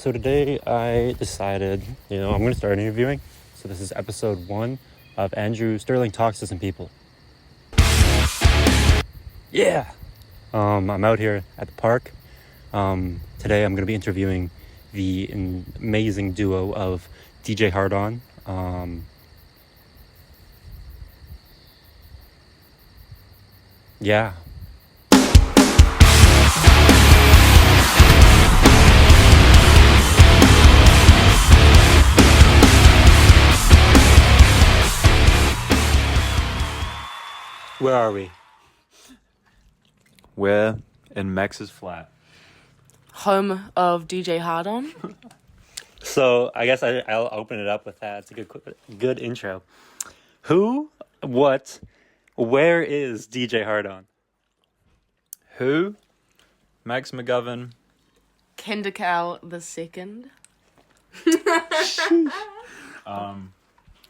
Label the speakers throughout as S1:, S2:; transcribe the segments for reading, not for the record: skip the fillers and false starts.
S1: So today I decided, I'm going to start interviewing. So this is episode 1 of Andrew Sterling Talks to Some People. Yeah! I'm out here at the park. Today I'm going to be interviewing the amazing duo of DJ Hardon. Yeah. Where are we?
S2: We're in Max's flat.
S3: Home of DJ Hardon.
S1: So I guess I'll open it up with that. It's a good intro. Who, what, where is DJ Hardon?
S2: Who? Max McGovern.
S3: Kendical the second.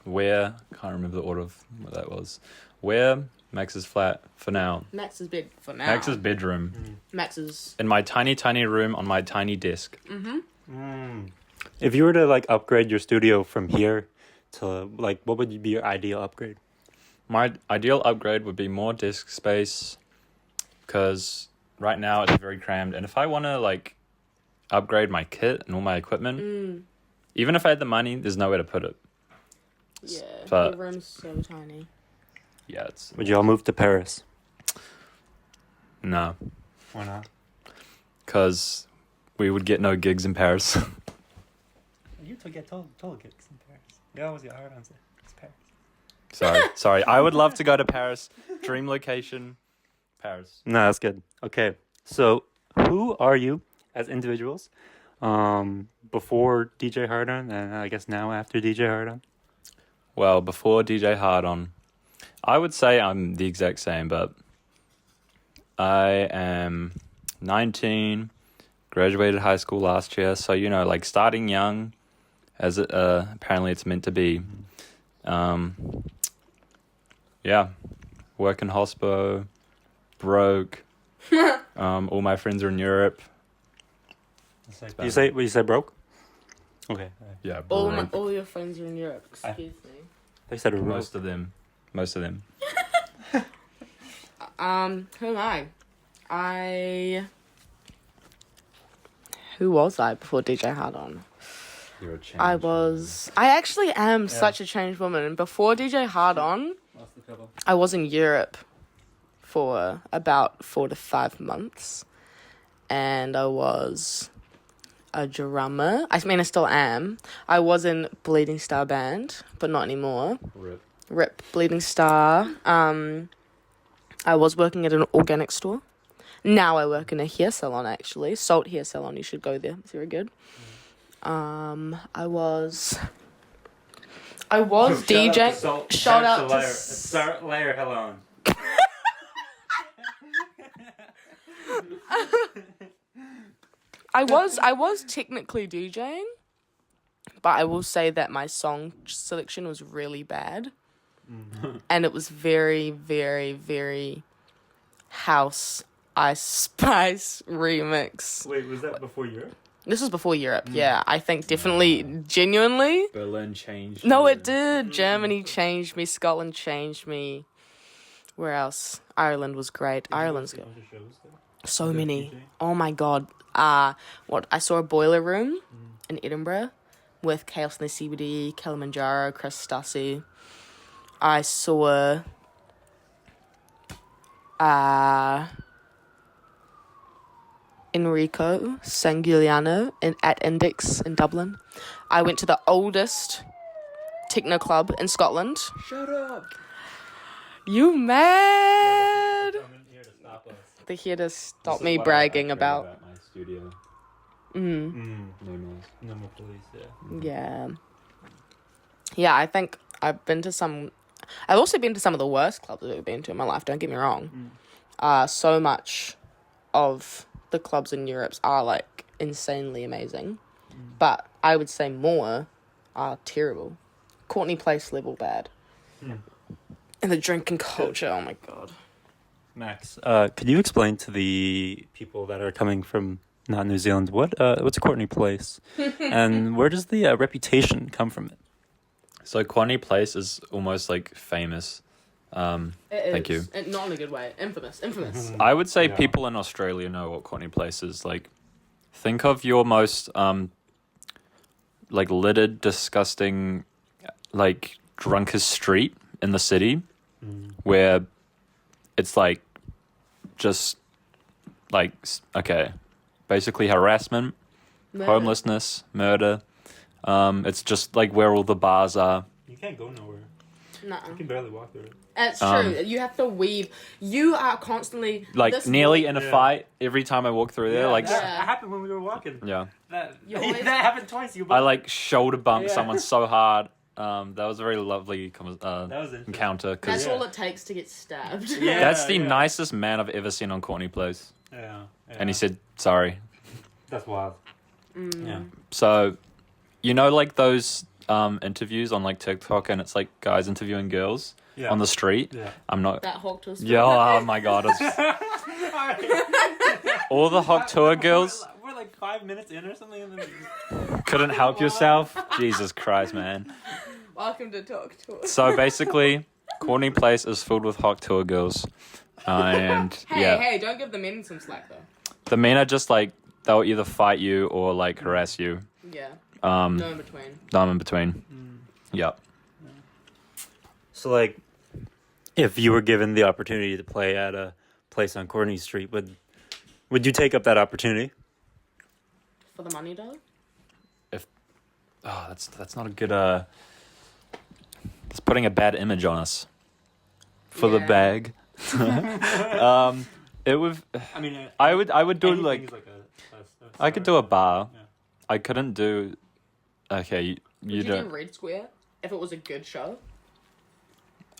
S2: Where? Can't remember the order of what that was. Where? Max's flat for now.
S3: Max's bed for now.
S2: Max's bedroom.
S3: Max's.
S2: In my tiny, tiny room on my tiny desk.
S1: If you were to upgrade your studio from here to what would be your ideal upgrade?
S2: My ideal upgrade would be more disk space, because right now it's very crammed. And if I want to upgrade my kit and all my equipment, even if I had the money, there's nowhere to put it.
S3: Yeah,
S2: But-
S3: your room's so tiny.
S2: Yeah, it's
S1: Would you all move to Paris?
S2: no,
S1: Why not?
S2: because we would get no gigs in Paris.
S1: You to get told gigs in Paris. You always get hard on it's Paris.
S2: Sorry. I would love to go to Paris. Dream location, Paris.
S1: No, that's good. Okay, so who are you as individuals? Before DJ Hardon, and I guess now after DJ Hardon.
S2: Well, before DJ Hardon, I would say I'm the exact same, but I am 19, graduated high school last year, so starting young, as it apparently it's meant to be. Yeah, work in hospo, broke. All my friends are in Europe.
S1: You say broke? Okay.
S2: Yeah,
S3: All your friends are in Europe. Excuse me.
S1: They said broke.
S2: most of them.
S3: Who am Who was I before DJ Hardon?
S2: You're a change.
S3: I actually am such a changed woman. Before DJ Hardon, I was in Europe for about 4 to 5 months. And I was a drummer. I mean, I still am. I was in Bleeding Star Band, but not anymore. Rip Bleeding Star. I was working at an organic store. Now I work in a hair salon, actually. Salt Hair Salon. You should go there. It's very good. I was DJ. Shout out to
S1: Layer. Hello.
S3: I was technically DJing, but I will say that my song selection was really bad. And it was very, very, very house Ice Spice remix.
S1: Wait, was that before Europe?
S3: This was before Europe, yeah. I think definitely, genuinely.
S2: Berlin changed.
S3: No, it did. Germany changed me. Scotland changed me. Where else? Ireland was great. Ireland's good. So many. Oh my god. I saw a Boiler Room in Edinburgh with Chaos in the CBD, Kilimanjaro, Chris Stassi. I saw Enrico Sangiuliano at Index in Dublin. I went to the oldest techno club in Scotland.
S2: Shut up.
S3: You mad? They're here to
S2: This
S3: stop
S2: is
S3: me
S2: what I
S3: bragging
S2: care
S3: about.
S2: my studio.
S1: No
S2: No
S1: more police,
S3: Yeah. Yeah, I think I've also been to some of the worst clubs I've ever been to in my life, don't get me wrong. So much of the clubs in Europe are insanely amazing. But I would say more are terrible. Courtney Place level bad. And the drinking culture, oh my god.
S1: Max, could you explain to the people that are coming from not New Zealand. What's Courtney Place, and where does the reputation come from it?
S2: So Courtney Place is almost like famous. Thank you.
S3: And not in a good way. Infamous.
S2: I would say people in Australia know what Courtney Place is. Like, think of your most like littered, disgusting, like drunkest street in the city, where it's like just like basically harassment, homelessness, murder. It's just like where all the bars are.
S1: You can't go nowhere.
S3: No.
S1: You can barely walk through it.
S3: It's true. You have to weave. You are constantly
S2: Like nearly in a fight every time I walk through there. Like
S1: that happened when we were walking.
S2: yeah,
S1: That
S3: always-
S1: that happened twice. You
S2: I like shoulder bumped someone so hard. That was a very lovely encounter.
S3: That's
S2: 'Cause
S3: all it takes to get stabbed.
S2: that's the nicest man I've ever seen on Courtney Place.
S1: Yeah.
S2: And he said sorry.
S1: That's wild. Yeah.
S2: So, you know, like those interviews on like TikTok, and it's like guys interviewing girls on the street.
S1: Yeah.
S2: I'm not.
S3: That hawk tour.
S2: Yeah. Oh my god. All the hawk tour girls.
S1: We're like 5 minutes in or something, and then
S2: Couldn't help yourself. Jesus Christ, man.
S3: Welcome to Talk Tour.
S2: So basically, Courtney Place is filled with hawk tour girls, and
S3: Hey, don't give the men some slack though.
S2: the men are just like they'll either fight you or like harass you.
S3: Yeah.
S2: No
S3: in between.
S2: in between. Yep.
S1: So, like, if you were given the opportunity to play at a place on Courtney Street, would you take up that opportunity?
S3: For the money though?
S2: Oh, that's not a good. It's putting a bad image on us. For the
S3: Yeah.
S2: bag. It would.
S1: I mean,
S2: I would do like. I could do a bar.
S1: Yeah.
S2: I couldn't do. Okay, you
S3: Would you
S2: don't.
S3: do Red Square if it was a good show?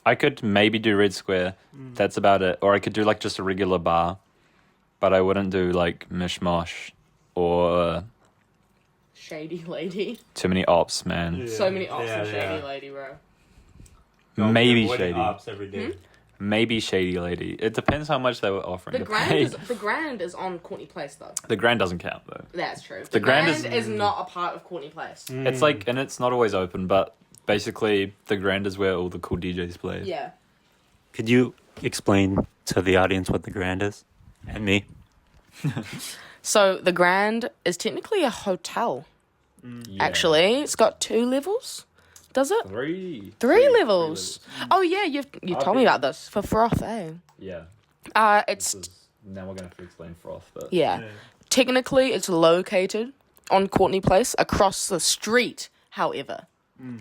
S2: I could maybe do Red Square. That's about it. Or I could do like just a regular bar, but I wouldn't do like Mishmosh or
S3: Shady Lady.
S2: too many ops, man.
S1: Yeah.
S3: So many ops
S1: Yeah,
S3: in Shady
S1: yeah.
S3: Lady, bro.
S2: Maybe
S1: Avoiding
S2: Shady.
S1: ops every day.
S2: Maybe Shady Lady. It depends how much they were offering.
S3: The
S2: to pay.
S3: Grand is on Courtney Place though.
S2: The Grand doesn't count though.
S3: That's true.
S2: The Grand
S3: is not a part of Courtney Place.
S2: It's like, and it's not always open, but basically the Grand is where all the cool DJs play.
S3: Yeah.
S1: Could you explain to the audience what the Grand is? And me?
S3: So the Grand is technically a hotel.
S2: Yeah.
S3: Actually, it's got 2 levels. Does it?
S2: Three
S3: 3 levels. Oh yeah, you told me about this for Froth, eh?
S2: Yeah.
S3: It's
S2: Now we're gonna have to explain froth, but
S3: yeah. Technically, it's located on Courtney Place, across the street. However,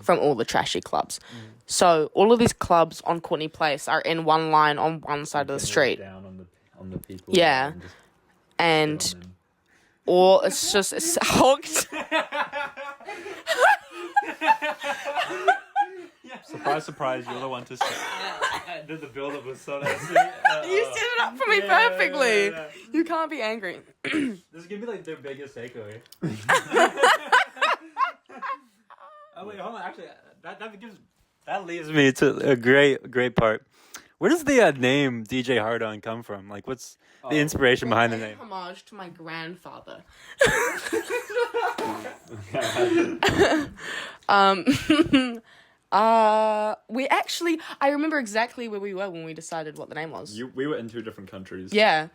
S3: from all the trashy clubs, so all of these clubs on Courtney Place are in one line on one side of the street.
S2: down on the people.
S3: Yeah.
S2: And just
S3: And
S2: sit on them.
S3: or it's hooked.
S2: Surprise, surprise! You're the one to say.
S1: The build-up was so nice.
S3: You set it up for me perfectly.
S1: Yeah.
S3: You can't be angry.
S1: This is gonna be like their biggest takeaway. Oh wait, hold on. Actually, that leads me to a great part. Where does the name DJ Hardon come from? Like, what's the inspiration behind the name?
S3: Homage to my grandfather. I remember exactly where we were when we decided what the name was.
S2: We were in 2 different countries.
S3: Yeah.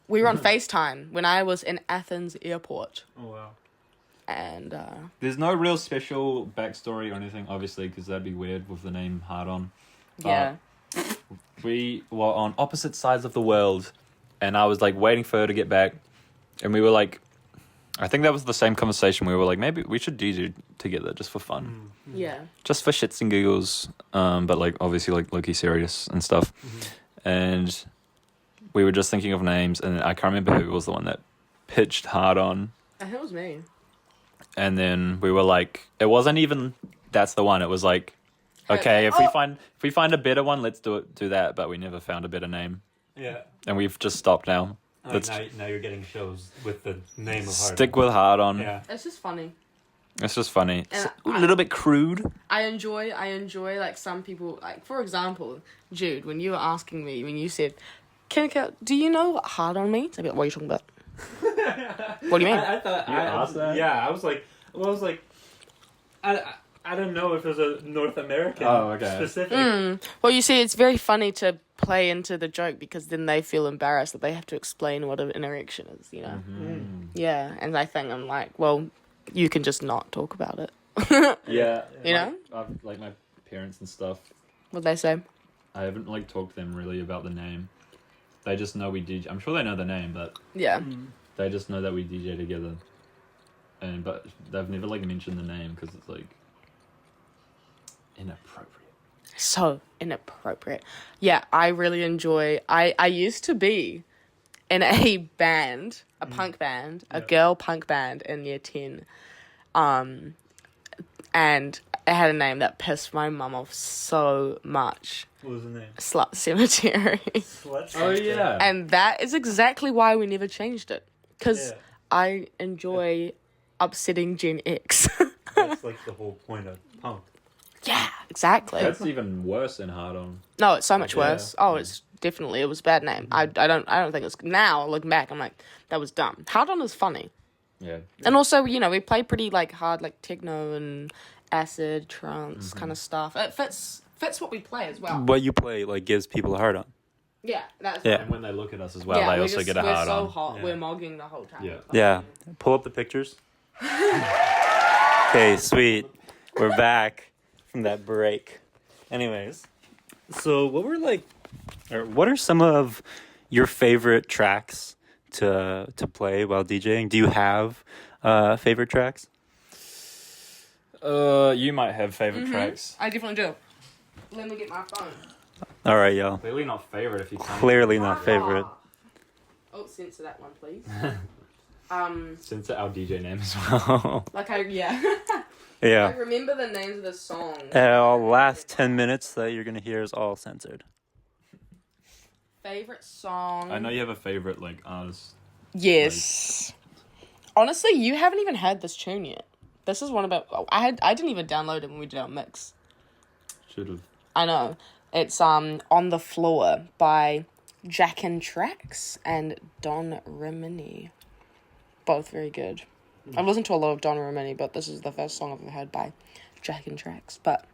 S3: We were on FaceTime when I was in Athens airport.
S1: Oh wow.
S3: And
S2: There's no real special backstory or anything, obviously, because that'd be weird with the name Hardon.
S3: yeah.
S2: We were on opposite sides of the world, and I was like waiting for her to get back, and we were like, I think that was the same conversation. We were like, maybe we should DJ together just for fun,
S3: Yeah.
S2: just for shits and giggles, but like obviously like low-key serious and stuff. And we were just thinking of names, and I can't remember who was the one that pitched Hardon.
S3: I think it was me.
S2: And then we were like, it wasn't even that's the one. It was like, okay, if we find a better one, let's do that. But we never found a better name,
S1: Yeah.
S2: and we've just stopped now. Let's
S1: Now you're getting shows with the name of Hardon.
S2: stick with Hardon.
S1: Yeah.
S3: It's just funny.
S2: It's just funny.
S3: And
S2: It's a little bit crude.
S3: I enjoy like some people, like for example, Jude, when you were asking me, when you said, Kinika, do you know what hard on means? I'd be like, what are you talking about? What do you mean?
S1: I thought
S2: You asked that?
S1: Yeah, I was like, I don't know if it was a North American specific.
S3: Well, you see, it's very funny to play into the joke because then they feel embarrassed that they have to explain what an erection is, you know? Yeah, and I think I'm like, well, you can just not talk about it.
S2: Yeah.
S3: You know?
S2: I've, like my parents and stuff,
S3: What'd they say?
S2: I haven't like talked to them really about the name. They just know we DJ. I'm sure they know the name, but
S3: Yeah.
S2: they just know that we DJ together. But they've never like mentioned the name because it's like inappropriate.
S3: So inappropriate. Yeah, I really enjoy... I used to be in a band, a punk band, a girl punk band in year 10. And it had a name that pissed my mum off so much.
S1: What was the name?
S3: Slut Cemetery.
S2: Oh yeah.
S3: And that is exactly why we never changed it. Because
S1: Yeah.
S3: I enjoy upsetting Gen X.
S1: That's like the whole point of punk.
S3: Yeah, exactly.
S2: That's even worse than Hardon.
S3: No, it's so much
S2: Yeah.
S3: worse. Oh, it's definitely, it was a bad name. I don't think it's, now looking back, I'm like, that was dumb. Hardon is funny.
S2: Yeah.
S3: And also, you know, we play pretty like hard, like techno and acid, trance kind of stuff. It fits what we play as well.
S1: What you play like gives people a hard on.
S3: Yeah, that's
S1: Yeah.
S2: And when they look at us as well,
S3: yeah,
S2: they
S3: we're
S2: also
S3: just,
S2: get a
S3: we're
S2: hard
S3: so
S2: on.
S3: hot.
S1: Yeah.
S3: We're mogging the whole time.
S2: Yeah.
S1: Yeah. Pull up the pictures. Okay, sweet. We're back from that break. Anyways, so what are some of your favorite tracks to play while DJing? Do you have favorite tracks?
S2: You might have favorite tracks.
S3: I definitely do. Let me get my phone.
S1: All right, y'all.
S2: Clearly not favorite if you can't.
S1: Clearly not favorite.
S3: Oh, censor that one, please.
S2: Since our DJ name as well.
S3: Like I
S1: Yeah.
S3: remember the names of the songs.
S1: Last 10 minutes that you're gonna hear is all censored.
S3: Favorite song.
S2: I know you have a favorite like artist.
S3: Yes. Honestly, you haven't even had this tune yet. This is one about. I didn't even download it when we did our mix.
S2: Should have.
S3: I know. It's On the Floor by Jack and Trax and Don Rimini. Both very good. I've listened to a lot of Don Rimini, but this is the first song I've ever heard by Jack and Trax. But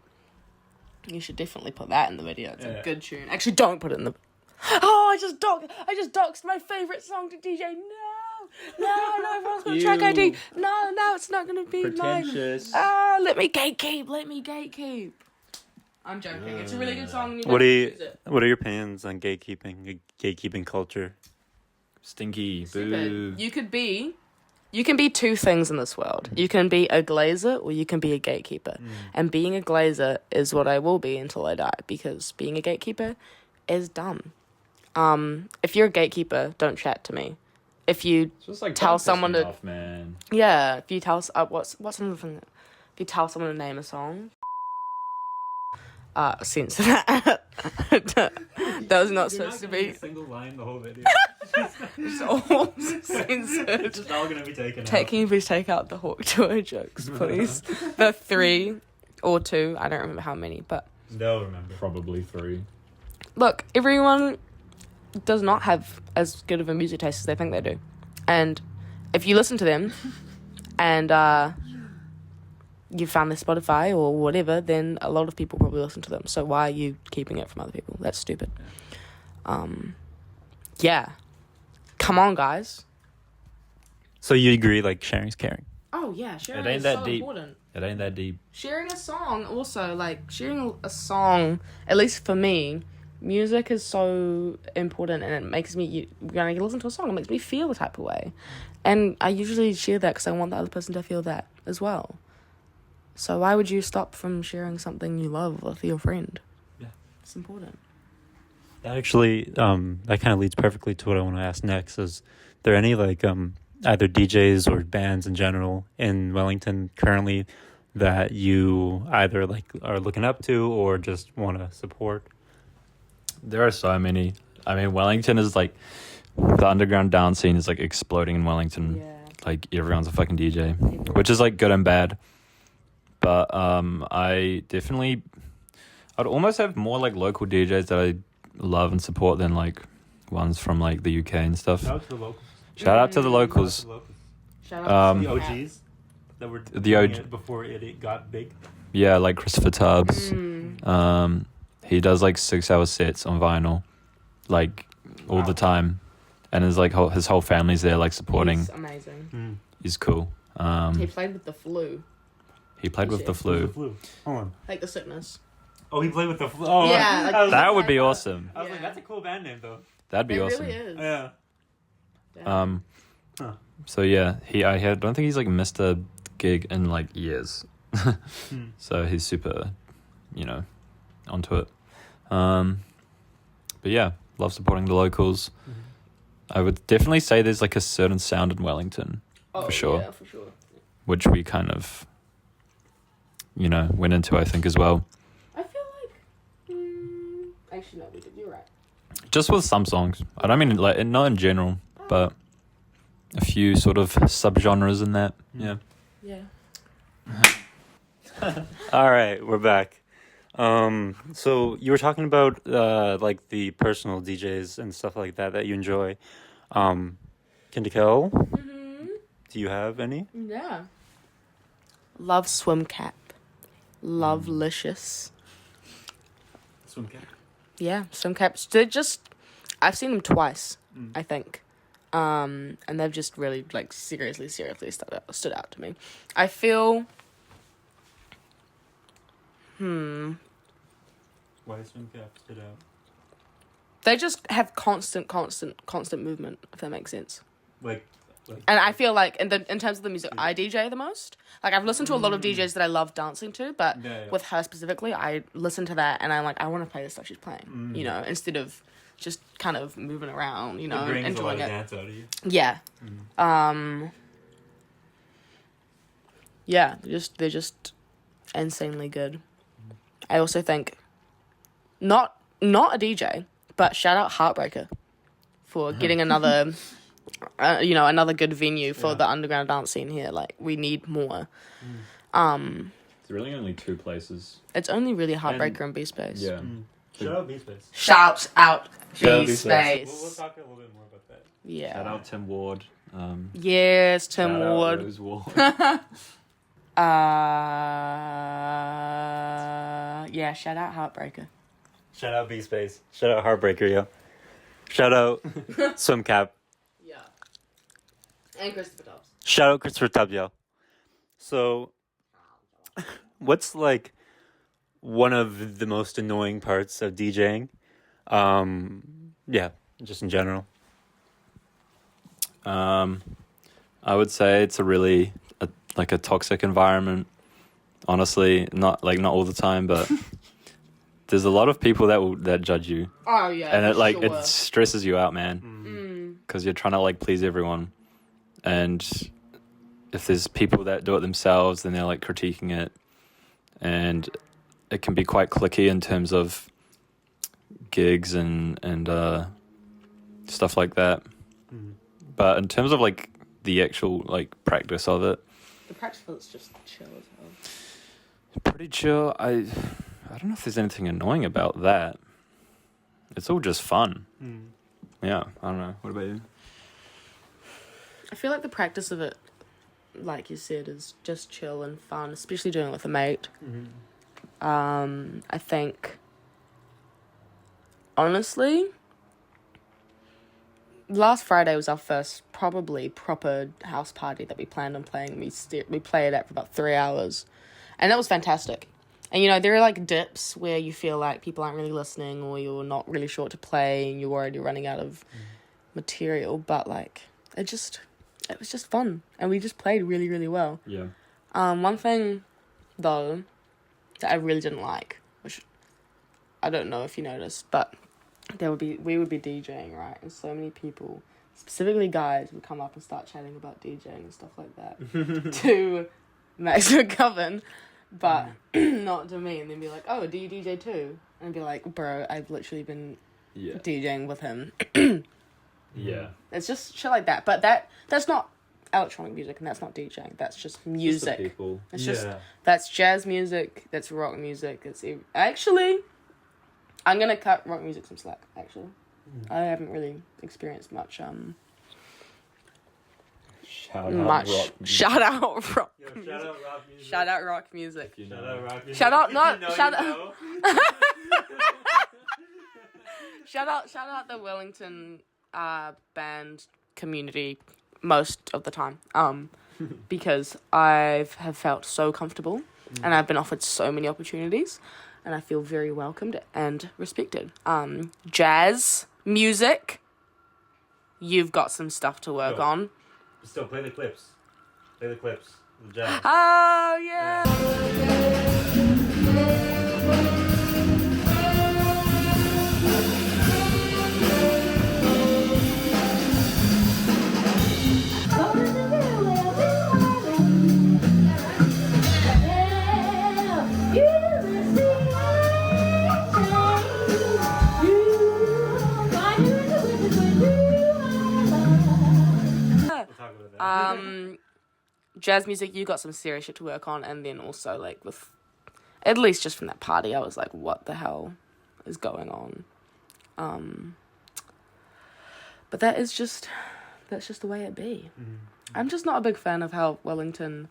S3: you should definitely put that in the video. It's a good tune. Actually, don't put it in the. Oh, I just doxed my favorite song to DJ. No, everyone's got track ID. No, it's not gonna be mine.
S2: Pretentious.
S3: Let me gatekeep. I'm joking. It's a really good song. And
S1: What are
S3: use it.
S1: your opinions on gatekeeping culture?
S2: Stinky.
S3: Stupid.
S2: Boo.
S3: You can be two things in this world. You can be a glazer or you can be a gatekeeper. And being a glazer is what I will be until I die, because being a gatekeeper is dumb. If you're a gatekeeper, don't chat to me. If you
S2: Just like
S3: tell
S2: don't piss
S3: someone
S2: me
S3: to
S2: off, man.
S3: yeah, if you tell what's another thing? If you tell someone to name a song, censor that. That was not supposed to be.
S1: A single line the whole video.
S3: It's all censored.
S1: It's just all gonna be taken
S3: Can you please take out the Hawk Tour jokes, please? The 3 or 2, I don't remember how many, but
S1: They'll remember.
S2: Probably 3.
S3: look, everyone does not have as good of a music taste as they think they do. And if you listen to them and you found their Spotify or whatever, then a lot of people probably listen to them. So why are you keeping it from other people? That's stupid. Yeah. Come on, guys.
S1: So you agree, like, sharing's caring?
S3: Oh, yeah, sharing
S2: It ain't
S3: is
S2: that
S3: so
S2: deep.
S3: important.
S2: It ain't that deep.
S3: Sharing a song also, like, sharing a song, at least for me, music is so important, and it makes me, when I listen to a song, it makes me feel the type of way. And I usually share that because I want the other person to feel that as well. So why would you stop from sharing something you love with your friend?
S1: Yeah.
S3: It's important.
S1: That actually, that kind of leads perfectly to what I want to ask next. Is there any, like, either DJs or bands in general in Wellington currently that you either, like, are looking up to or just want to support?
S2: There are so many. I mean, Wellington is like, the underground dance scene is like exploding in Wellington.
S3: Yeah.
S2: Like, everyone's a fucking DJ, which is like good and bad. But I'd almost have more like local DJs that I love and support than like ones from like the UK and stuff.
S1: Out to the locals.
S2: Shout out to the locals.
S3: Shout out
S2: Um,
S3: to
S1: The
S3: Cat.
S1: OGs that were
S2: The
S1: doing
S2: OG
S1: it before it got big.
S2: Yeah, like Christopher Tubbs.
S3: Mm.
S2: He does like 6-hour sets on vinyl, like all the time, and his like his whole family's there, like supporting.
S3: He's amazing.
S2: He's cool.
S3: He played with the flu,
S2: He played with the
S1: Who's the
S2: flu.
S1: flu? Hold on.
S3: like the sickness.
S1: Oh, he played with the flu. Oh,
S3: Yeah, like-
S1: I was,
S2: That would be awesome.
S1: I was like,
S3: Yeah.
S1: that's a cool band name though.
S2: That'd be
S3: It
S2: awesome.
S3: really is.
S1: Yeah.
S3: Damn.
S2: Huh. So yeah, I don't think he's like missed a gig in like years. So he's super, onto it. But yeah, love supporting the locals. I would definitely say there's like a certain sound in Wellington,
S3: Oh,
S2: for sure.
S3: Yeah, for sure.
S2: which we kind of, went into, I think, as well.
S3: I feel like. Actually, no, we did. You're right.
S2: Just with some songs. I don't mean like not in general, but a few sort of subgenres in that. Yeah.
S3: Yeah.
S1: All right, we're back. So you were talking about like the personal DJs and stuff like that you enjoy. Kindikel, do you have any?
S3: Yeah. Love Swim Cap. Love Licious.
S1: Swim Cap.
S3: Yeah, Swim Caps. I've seen them twice, I think. And they've just really, like, seriously stood out to me. I feel...
S1: Why Swim Cap stood out?
S3: They just have constant movement, if that makes sense.
S1: Like
S3: And I feel like, in terms of the music I DJ the most, like, I've listened to a lot of DJs that I love dancing to, but
S1: Yeah.
S3: with her specifically, I listen to that and I'm like, I want to play the stuff she's playing, instead of just kind of moving around,
S1: it brings
S3: enjoying
S1: a lot
S3: it.
S1: of dance out of you.
S3: Yeah. Yeah, they're just insanely good. I also think not a DJ, but shout out Heartbreaker for getting another another good venue for the underground dance scene here. Like, we need more.
S2: It's really only two places.
S3: It's only really Heartbreaker and B Space.
S2: Yeah.
S1: Shout out B-Space.
S3: Shout out
S2: Shout out
S3: B
S2: B-Space.
S3: Space.
S1: We'll talk a little bit more about that.
S3: Yeah.
S2: Shout out Tim Ward.
S3: Yes, Tim
S2: Shout out
S3: Ward.
S2: Rose Ward.
S3: Yeah, shout out Heartbreaker.
S1: Shout out B-Space. Shout out Heartbreaker, yo. Shout out Swim Cap.
S3: Yeah. And Christopher Dobbs.
S1: Shout out Christopher Tubbs, yo. So, what's like one of the most annoying parts of DJing? Yeah, just in general.
S2: I would say it's a really a toxic environment. Honestly, not all the time, but there's a lot of people that judge you,
S3: Oh, yeah.
S2: and it
S3: sure.
S2: it stresses you out, man, because you're trying to like please everyone, and if there's people that do it themselves, then they're like critiquing it, and it can be quite cliquey in terms of gigs and stuff like that. But in terms of like the actual like practice of it,
S3: The practice just chill as hell.
S2: pretty chill. I don't know if there's anything annoying about that. It's all just fun. Yeah, I don't know. What about you?
S3: I feel like the practice of it, like you said, is just chill and fun, especially doing it with a mate. I think, honestly, last Friday was our first probably proper house party that we planned on playing. We played it for about 3 hours, and that was fantastic. And there are like dips where you feel like people aren't really listening, or you're not really sure what to play and you're already running out of material, but like it was just fun, and we just played really, really well.
S2: Yeah.
S3: One thing though that I really didn't like, which I don't know if you noticed, but we would be DJing, right? And so many people, specifically guys, would come up and start chatting about DJing and stuff like that to Max McGovern, but not to me. And then be like, "Oh, do you DJ too?" And I'd be like, "Bro, I've literally been DJing with him."
S2: Yeah.
S3: It's just shit like that. But that's not electronic music, and that's not DJing. That's just music.
S2: People.
S3: It's just that's jazz music. That's rock music. Actually, I'm gonna cut rock music some slack. Actually, I haven't really experienced much much. Shout out rock.
S1: Yo,
S3: music.
S1: shout out rock music.
S3: Shout out rock music.
S2: You
S1: Shout
S2: know.
S1: out rock music.
S3: Shout out,
S1: If
S3: no,
S1: you know,
S3: shout
S1: you
S3: out.
S1: know.
S3: Shout out the Wellington band community most of the time. Because I have felt so comfortable and I've been offered so many opportunities and I feel very welcomed and respected. Jazz music, you've got some stuff to work
S1: Yo.
S3: on.
S1: Still, play the clips. Play the clips. The jazz.
S3: Oh yeah.
S1: We'll talk about that.
S3: Jazz music, you got some serious shit to work on, and then also like with, at least just from that party, I was like, what the hell is going on? But that's just the way it be. I'm just not a big fan of how Wellington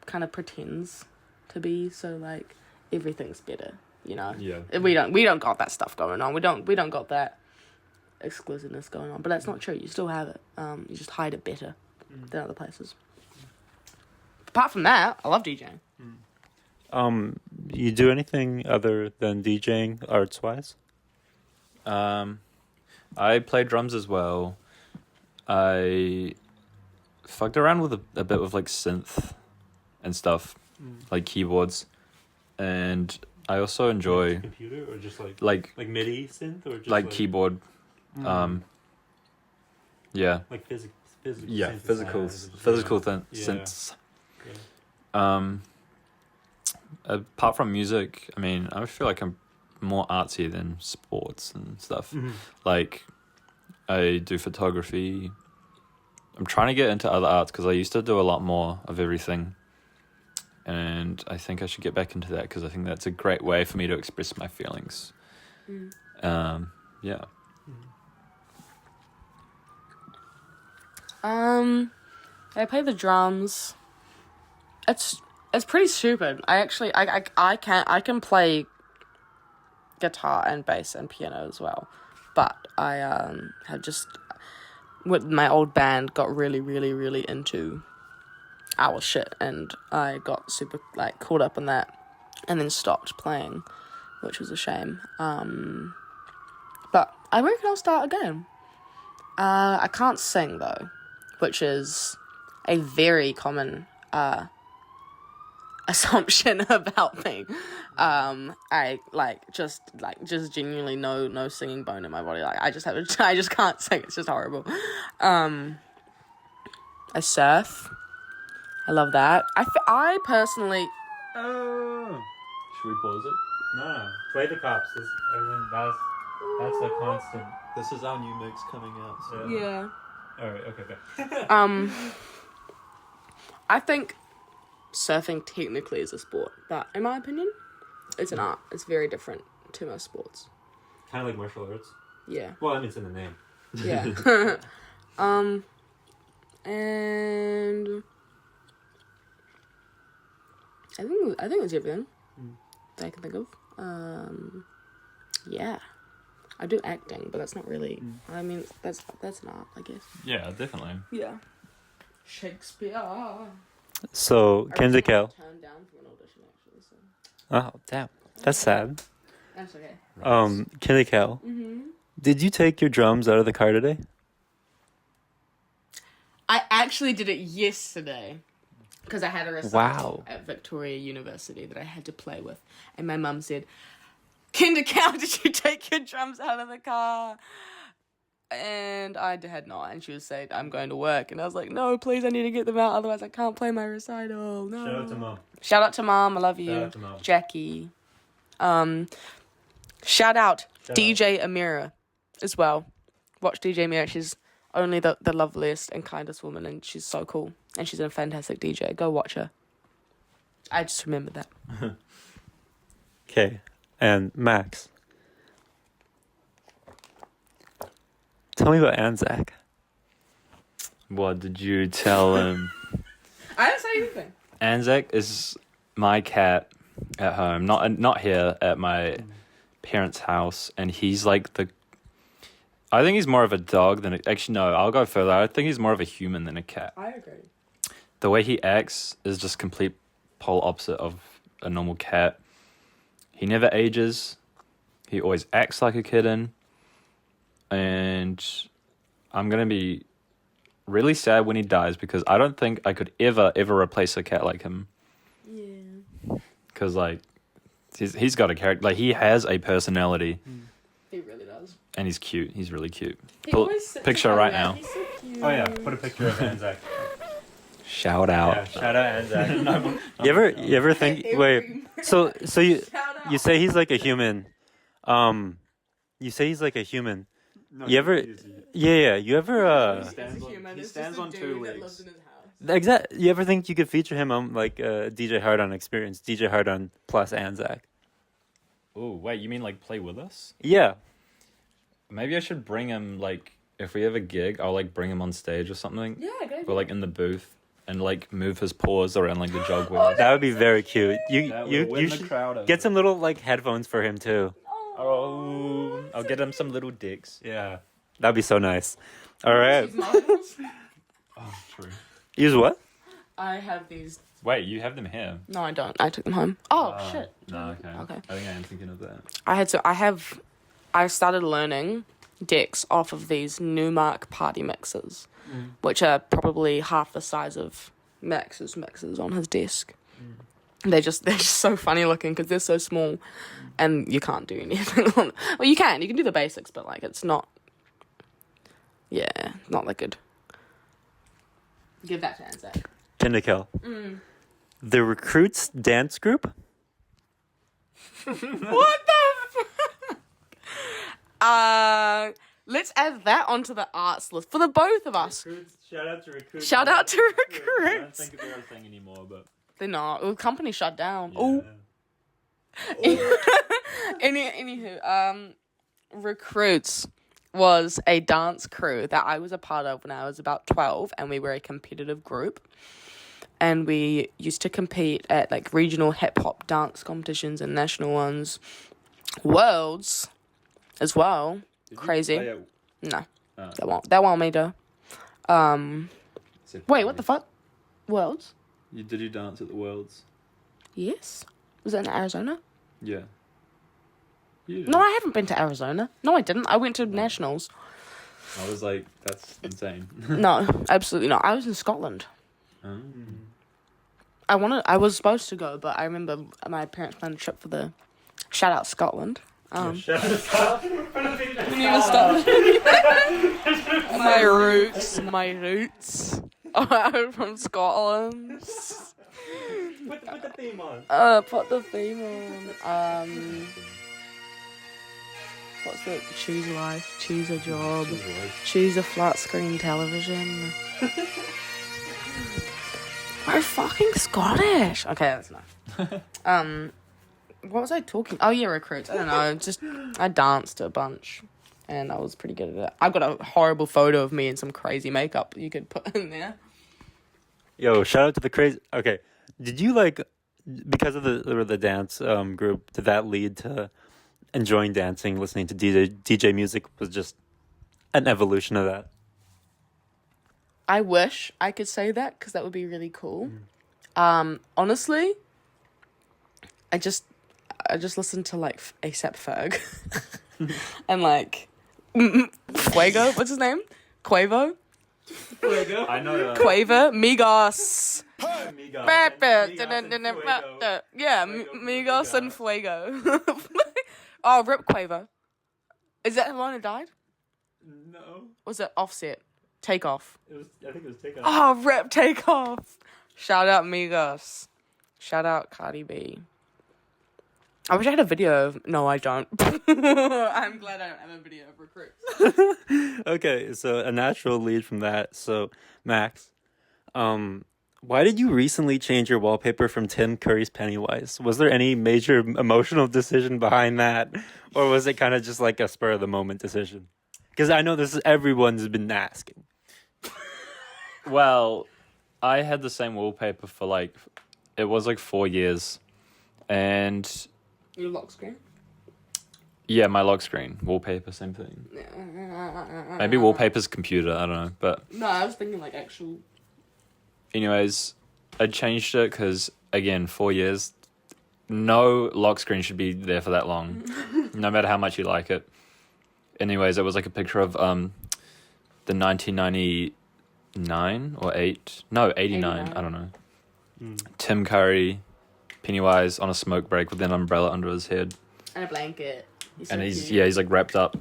S3: kind of pretends to be, so like everything's better, you know.
S2: Yeah.
S3: We don't got that stuff going on. We don't got that exclusiveness going on. But that's not true. You still have it. You just hide it better than other places. Apart from that, I love DJing.
S1: You do anything other than DJing arts wise?
S2: I play drums as well. I fucked around with a bit with like synth and stuff, like keyboards, and I also enjoy
S1: Computer or just like
S2: like
S1: MIDI synth or just
S2: like keyboard. Yeah.
S1: like physical
S2: Yeah,
S1: synthesizers,
S2: physical
S1: yeah.
S2: synths.
S1: Yeah.
S2: Apart from music, I mean, I feel like I'm more artsy than sports and stuff. Like, I do photography. I'm trying to get into other arts because I used to do a lot more of everything. And I think I should get back into that because I think that's a great way for me to express my feelings. Yeah.
S3: I play the drums. It's pretty stupid. I can play guitar and bass and piano as well, but I have just with my old band got really into our shit, and I got super like caught up in that, and then stopped playing, which was a shame. But I reckon I'll start again. I can't sing though, which is a very common assumption about me. I just genuinely no singing bone in my body. Like I just can't sing. It's just horrible. I surf. I love that. I personally.
S1: Oh
S2: Should we pause it?
S1: no! Play the cops. That's a constant.
S4: This is our new mix coming out. So.
S3: Yeah.
S1: All right. Okay.
S3: I think surfing technically is a sport, but in my opinion, it's an art. It's very different to most sports.
S1: Kind of like martial arts.
S3: Yeah.
S1: Well, I mean, it's in the name.
S3: Yeah. And I think that's everything that I can think of. Yeah. I do acting, but that's not really. I mean, that's an art, I guess.
S2: Yeah, definitely.
S3: Yeah. Shakespeare.
S1: So, Kinder Kel.
S3: Turned down from an audition, actually. So
S1: Oh, damn. That's sad.
S3: that's okay.
S1: Kinder Kel. Did you take your drums out of the car today?
S3: I actually did it yesterday because I had a recital
S1: Wow.
S3: at Victoria University that I had to play with, and my mum said, "Kinder Kel, did you take your drums out of the car?" And I had not, and she was saying, "I'm going to work," and I was like, "No, please, I need to get them out, otherwise I can't play my recital." No.
S1: Shout out to Mom.
S3: Shout out to Mom, I love you.
S1: Shout out to Mom.
S3: Jackie. Shout out DJ Amira as well. Watch DJ Amira. She's only the loveliest and kindest woman, and she's so cool. And she's a fantastic DJ. Go watch her. I just remembered that.
S1: Okay. And Max. Tell me about Anzac.
S2: What did you tell him?
S3: I didn't say anything.
S2: Anzac is my cat at home, not here at my parents' house, and he's like I think he's more of a dog than actually no. I'll go further. I think he's more of a human than a cat.
S3: I agree.
S2: The way he acts is just complete pole opposite of a normal cat. He never ages. He always acts like a kitten, and I'm gonna be really sad when he dies because I don't think I could ever replace a cat like him.
S3: Yeah.
S2: Because like he's got a character, like he has a personality.
S3: He really does.
S2: And he's cute. He's really cute.
S3: He
S2: Pull
S3: always sits
S2: picture
S3: like
S2: right
S3: that.
S2: now.
S3: He's so cute.
S1: Oh yeah, put a picture of Anzac.
S2: Shout out.
S1: Yeah, shout out Anzac. You ever think? Wait, so you say he's like a human. You say he's like a human.
S4: No,
S1: You ever? Yeah. You ever?
S3: He's a human.
S2: he
S3: It's
S2: stands
S3: just a
S2: on
S3: dude
S2: two
S3: that
S2: legs.
S3: lives in his house.
S1: Exact. You ever think you could feature him on like DJ Hardon experience? DJ Hardon plus Anzac.
S2: Oh wait, you mean like play with us?
S1: Yeah.
S2: Maybe I should bring him, like, if we have a gig, I'll, like, bring him on stage or something.
S3: Yeah, go.
S2: Or, like, in the booth. And, like, move his paws around, like, the jog wheel.
S1: That would be very cute. You should
S2: crowd
S1: get some little like headphones for him too.
S2: Oh, I'll get him some little dicks.
S1: Yeah. That'd be so nice. All right.
S3: These models.
S2: Oh, true.
S1: Use what?
S3: I have these.
S2: Wait, you have them here?
S3: No, I don't. I took them home. Oh shit.
S2: No, okay.
S3: Okay.
S2: I think I am thinking of that.
S3: I started learning decks off of these Newmark party mixers, which are probably half the size of Max's mixers on his desk. They're just so funny looking because they're so small, and you can't do anything on it. Well, you can do the basics, but like it's not. Yeah, not that good. Give that to Anzac.
S1: Pinnacle. The Recruits dance group.
S3: What the? Let's add that onto the arts list for the both of us.
S1: Shout out to Recruits.
S3: Shout out to
S2: I don't
S3: Recruits.
S2: think they're a thing anymore, but...
S3: They're not. The company shut down.
S2: Yeah.
S3: Oh. Anywho, Recruits was a dance crew that I was a part of when I was about 12, and we were a competitive group. And we used to compete at like regional hip hop dance competitions and national ones, worlds as well. Crazy. No, that won't me do. Wait, what the fuck? Worlds?
S2: Did you dance at the Worlds?
S3: Yes. Was that in Arizona?
S2: Yeah.
S3: No, I haven't been to Arizona. No, I didn't. I went to nationals.
S2: I was like, that's insane.
S3: No, absolutely not. I was in Scotland.
S2: Oh.
S3: I was supposed to go, but I remember my parents planned a trip for the shout out Scotland.
S1: Shout out.
S3: We need to stop. My roots. I'm from Scotland.
S1: Put the theme on.
S3: Put the theme on. What's the choose life, choose a job, choose a flat screen television. We're fucking Scottish. Okay, that's enough. What was I talking? Oh yeah, Recruits. I don't know. I danced a bunch, and I was pretty good at it. I've got a horrible photo of me in some crazy makeup you could put in there.
S1: Yo, shout out to the crazy. Okay, did you like because of the dance group? Did that lead to enjoying dancing, listening to DJ music? Was just an evolution of that.
S3: I wish I could say that because that would be really cool. Honestly, I just listened to like ASAP Ferg and like Fuego. What's his name? Quavo.
S1: Fuego. I know that.
S3: Quavo. Migos.
S1: Migos.
S3: Yeah, Migos and Fuego. Oh, Rip Quavo. Is that the one who died?
S1: No.
S3: Was it Offset? Takeoff.
S1: I think it was Takeoff.
S3: Oh, Rip Takeoff. Shout out Migos. Shout out Cardi B. I wish I had a video of... No, I don't. I'm glad I don't have a video of Recruits.
S1: Okay, so a natural lead from that. So, Max, why did you recently change your wallpaper from Tim Curry's Pennywise? Was there any major emotional decision behind that? Or was it kind of just like a spur of the moment decision? Because I know this is everyone's been asking.
S2: Well, I had the same wallpaper for like, it was like 4 years. And
S3: Your lock screen?
S2: yeah, my lock screen, wallpaper, same thing. Maybe wallpaper's computer, I don't know. But
S3: No, I was thinking like actual.
S2: anyways, I changed it because, again, 4 years, no lock screen should be there for that long, no matter how much you like it. Anyways, it was like a picture of the 1999 or 89,
S3: 89.
S2: I don't know. Tim Curry, Pennywise on a smoke break with an umbrella under his head.
S3: And a blanket.
S2: And he's like wrapped up.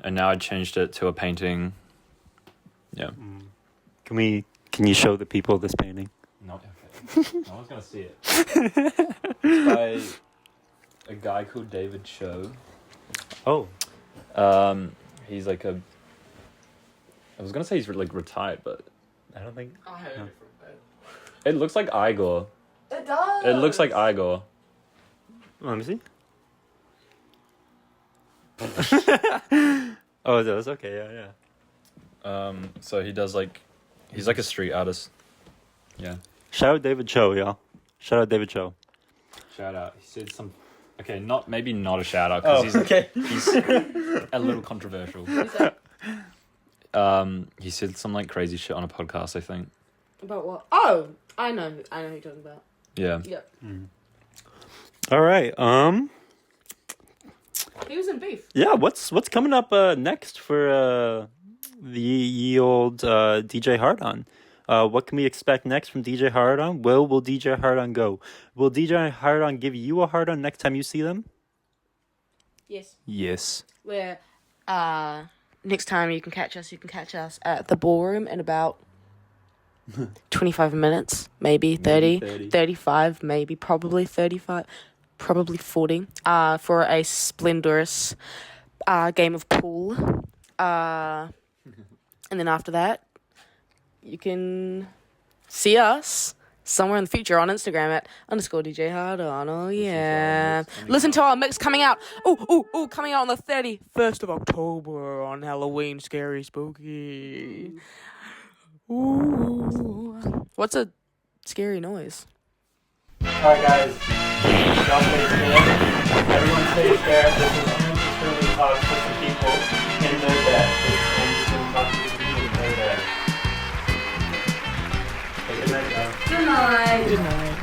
S2: And now I changed it to a painting. Yeah.
S1: Can you show the people this painting?
S2: No, okay. No one's gonna see it. It's by a guy called David Cho.
S1: Oh.
S2: He's like I was gonna say he's like retired, but
S1: I don't think.
S3: I heard
S1: No.
S3: it from bed.
S2: it looks like Igor.
S3: It does.
S2: It looks like Igor.
S1: Let me see. Oh, it does. Okay, yeah.
S2: So he does like, he's like a street artist. Yeah.
S1: Shout out David Cho, y'all. Shout out David Cho.
S2: Shout out. He said some. Okay, maybe not a shout out because he's a little controversial. He said some like crazy shit on a podcast, I think.
S3: About what? Oh, I know who you're talking about.
S2: Yeah.
S3: Yep.
S1: All right.
S3: He was in beef.
S1: Yeah. What's coming up next for the ye old DJ Hardon? What can we expect next from DJ Hardon? Where will DJ Hardon go? Will DJ Hardon give you a Hardon next time you see them?
S3: Yes.
S1: Yes.
S3: Where next time you can catch us at the ballroom in about 25 minutes, maybe 30, 35, maybe probably 35, probably 40, for a splendorous game of pool. And then after that, you can see us somewhere in the future on Instagram at _DJ Hardon. Oh, yeah. Listen to our mix coming out. Oh, coming out on the 31st of October on Halloween. Scary, spooky. Ooh. What's a scary noise?
S1: Alright, guys. Y'all stay scared. Everyone stay scared. This is truly talk for some people in their bed. And just gonna talk to some people in their bed. Hey, good night, guys.
S3: Good night.
S1: Good night.